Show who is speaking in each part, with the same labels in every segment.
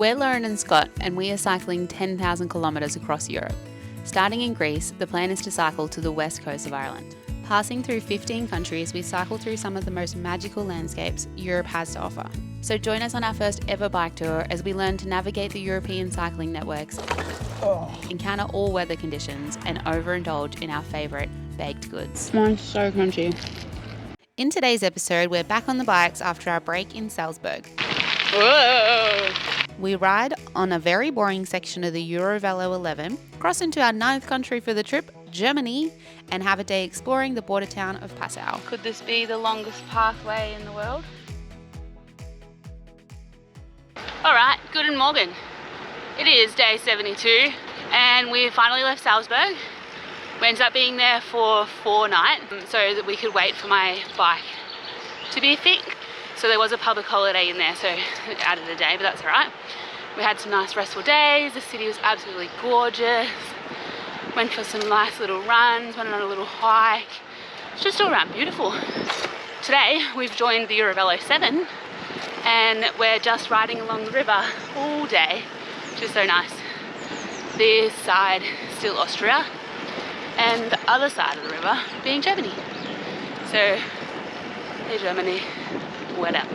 Speaker 1: We're Lauren and Scott, and we are cycling 10,000 kilometres across Europe. Starting in Greece, the plan is to cycle to the west coast of Ireland. Passing through 15 countries, we cycle through some of the most magical landscapes Europe has to offer. So join us on our first ever bike tour as we learn to navigate the European cycling networks, encounter all weather conditions, and overindulge in our favourite baked goods.
Speaker 2: Mine's so crunchy.
Speaker 1: In today's episode, we're back on the bikes after our break in Salzburg.
Speaker 2: Whoa!
Speaker 1: We ride on a very boring section of the Eurovelo 11, cross into our 9th country for the trip, Germany, and have a day exploring the border town of Passau.
Speaker 2: Could this be the longest pathway in the world? Alright, guten Morgen. It is day 72 and we finally left Salzburg. We ended up being there for 4 nights so that we could wait for my bike to be fixed. So there was a public holiday in there, so it added a day, but that's alright. We had some nice restful days. The city was absolutely gorgeous. Went for some nice little runs, went on a little hike. It's just all around beautiful. Today we've joined the Eurovelo 7 and we're just riding along the river all day, which is so nice. This side still Austria and the other side of the river being Germany. So, hey Germany. What up?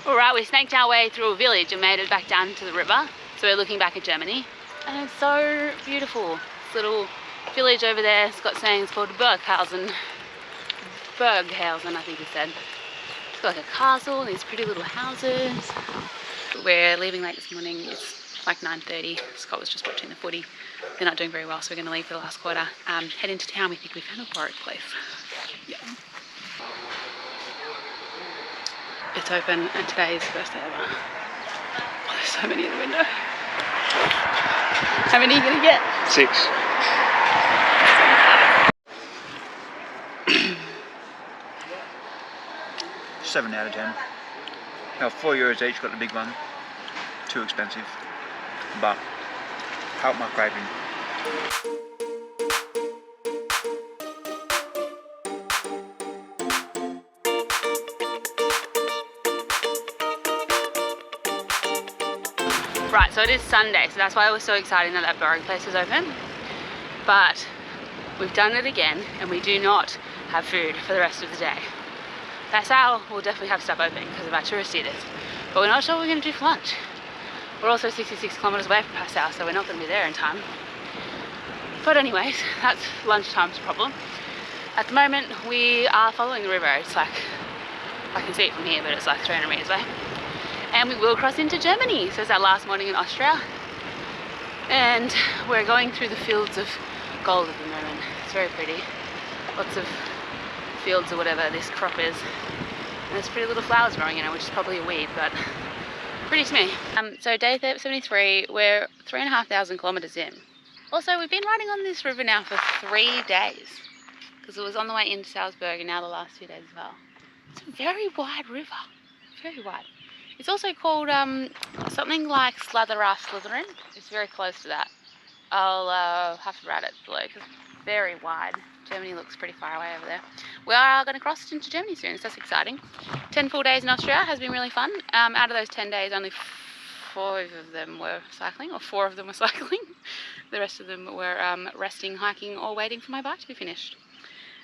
Speaker 2: Alright, we snaked our way through a village and made it back down to the river. So we're looking back at Germany. And it's so beautiful. This little village over there, Scott's saying it's called Berghausen. Berghausen, I think he said. It's got like a castle, these pretty little houses. We're leaving late this morning. It's like 9:30. Scott was just watching the footy. They're not doing very well, so we're going to leave for the last quarter. Head into town. We think we found a boric place. Yeah. It's open and today is the first day ever. Oh, there's so many in the window. How many are you going to get?
Speaker 3: 6. Seven out of 10. Now €4 each, got the big one. Too expensive, but help my craving.
Speaker 2: Right, so it is Sunday, so that's why I was so excited that that boric place is open. But we've done it again, and we do not have food for the rest of the day. Passau will definitely have stuff open because of our tourist status, but we're not sure what we're going to do for lunch. We're also 66 kilometres away from Passau, so we're not going to be there in time. But anyways, that's lunchtime's problem. At the moment, we are following the river. It's like, I can see it from here, but it's like 300 metres away. And we will cross into Germany. So it's our last morning in Austria. And we're going through the fields of gold at the moment. It's very pretty. Lots of fields or whatever this crop is. And there's pretty little flowers growing in it, which is probably a weed, but pretty to me. So day 73, we're 3,500 kilometres in. Also, we've been riding on this river now for 3 days because it was on the way into Salzburg and now the last 2 days as well. It's a very wide river, very wide. It's also called something like Slytherin. It's very close to that. I'll have to write it below because it's very wide. Germany looks pretty far away over there. We are going to cross into Germany soon, so that's exciting. 10 full days in Austria has been really fun. Out of those 10 days, only 4 of them were cycling, or 4 of them were cycling. The rest of them were resting, hiking, or waiting for my bike to be finished.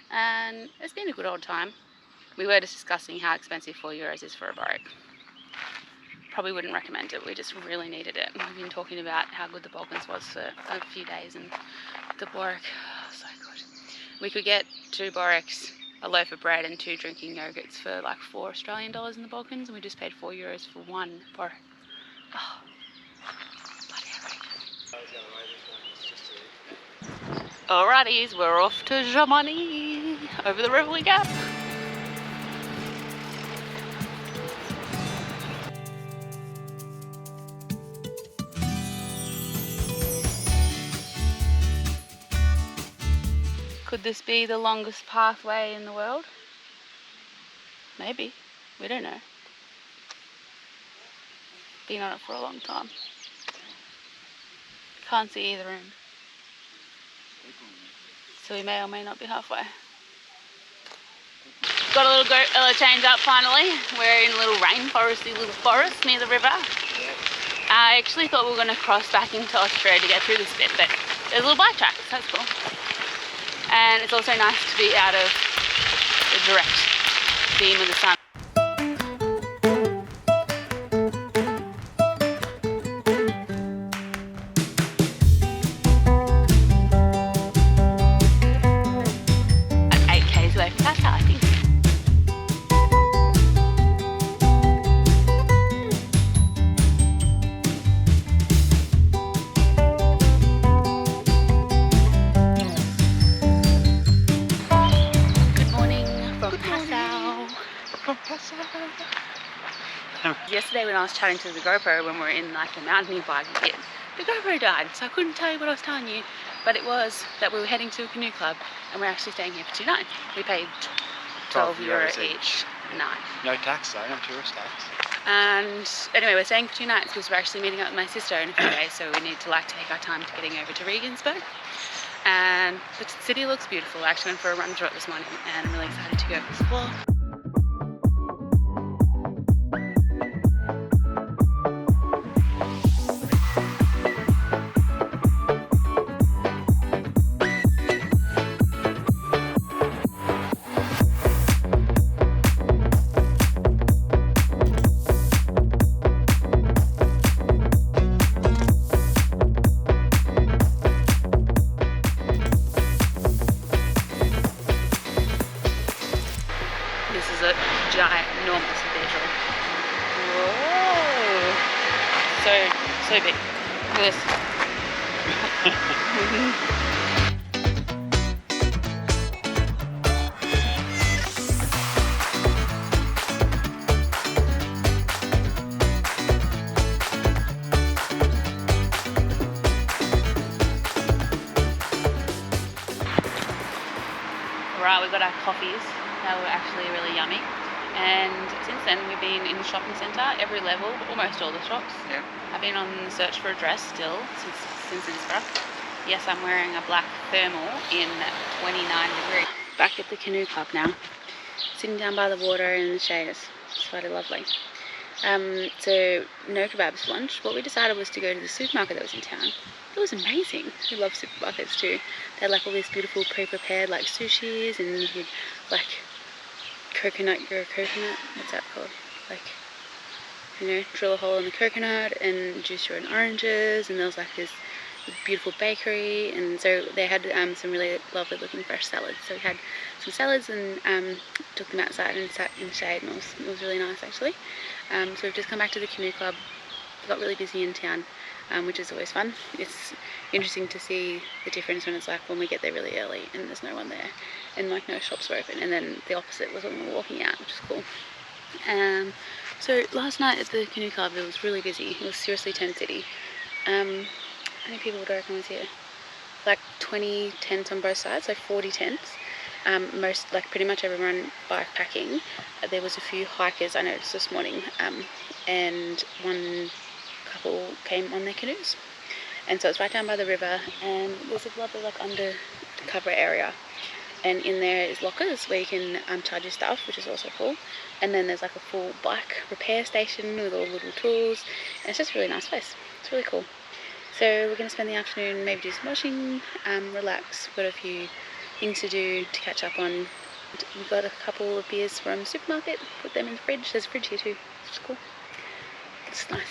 Speaker 2: And it's been a good old time. We were just discussing how expensive €4 is for a boric. Probably wouldn't recommend it. We just really needed it. We've been talking about how good the Balkans was for a few days, and the boric, so good. We could get 2 borics, a loaf of bread, and 2 drinking yogurts for like $4 Australian in the Balkans, and we just paid €4 for 1 boric. Oh, bloody outrageous. Alrighties, we're off to Germany. Over the river we go. Could this be the longest pathway in the world? Maybe. We don't know. Been on it for a long time. Can't see either room. So we may or may not be halfway. Got a little change up finally. We're in a little rainforesty little forest near the river.
Speaker 3: Yep.
Speaker 2: I actually thought we were going to cross back into Austria to get through this bit, but there's a little bike track, so that's cool. And it's also nice to be out of the direct beam of the sun. At 8 k's away from Passau, I think. Yesterday when I was chatting to the GoPro when we were in like the mountaineering bike bit, the GoPro died, so I couldn't tell you what I was telling you, but it was that we were heading to a canoe club and we're actually staying here for 2 nights. We paid 12 euro each night.
Speaker 3: No tax though, no tourist tax.
Speaker 2: And anyway, we're staying for 2 nights because we're actually meeting up with my sister in a few days, so we need to like take our time to getting over to Regensburg. And the city looks beautiful. I actually went for a run through it this morning and I'm really excited to go explore. This is a giant, enormous cathedral. Whoa! So big. Look at this. Right, we got our coffees. They were actually really yummy. And since then we've been in the shopping centre, every level, almost all the shops.
Speaker 3: Yeah.
Speaker 2: I've been on the search for a dress still since Innsbruck. Yes, I'm wearing a black thermal in 29 degrees. Back at the canoe club now, sitting down by the water in the shade. It's quite lovely. So no kebabs for lunch. What we decided was to go to the supermarket that was in town. It was amazing. We love supermarkets too. They had like all these beautiful pre-prepared like sushis, and you could like coconut, what's that called? Like, you know, drill a hole in the coconut and juice your own oranges, and there was like this beautiful bakery, and so they had some really lovely looking fresh salads. So we had some salads and took them outside and sat in the shade, and it was really nice actually. So we've just come back to the canoe club. We got really busy in town, which is always fun. It's interesting to see the difference when it's like when we get there really early and there's no one there and like no shops were open, and then the opposite was when we were walking out, which is cool. So last night at the canoe club it was really busy. It was seriously tent city. How many people would I reckon was here? Like 20 tents on both sides, like 40 tents. Pretty much everyone bikepacking. There was a few hikers I noticed this morning, and one couple came on their canoes. And so it's right down by the river, and there's a lovely like undercover area. And in there is lockers where you can charge your stuff, which is also cool. And then there's like a full bike repair station with all the little tools. And it's just a really nice place. It's really cool. So we're going to spend the afternoon, maybe do some washing, relax. We've got a few things to do to catch up on. We've got a couple of beers from the supermarket, put them in the fridge. There's a fridge here too, which is cool. It's nice.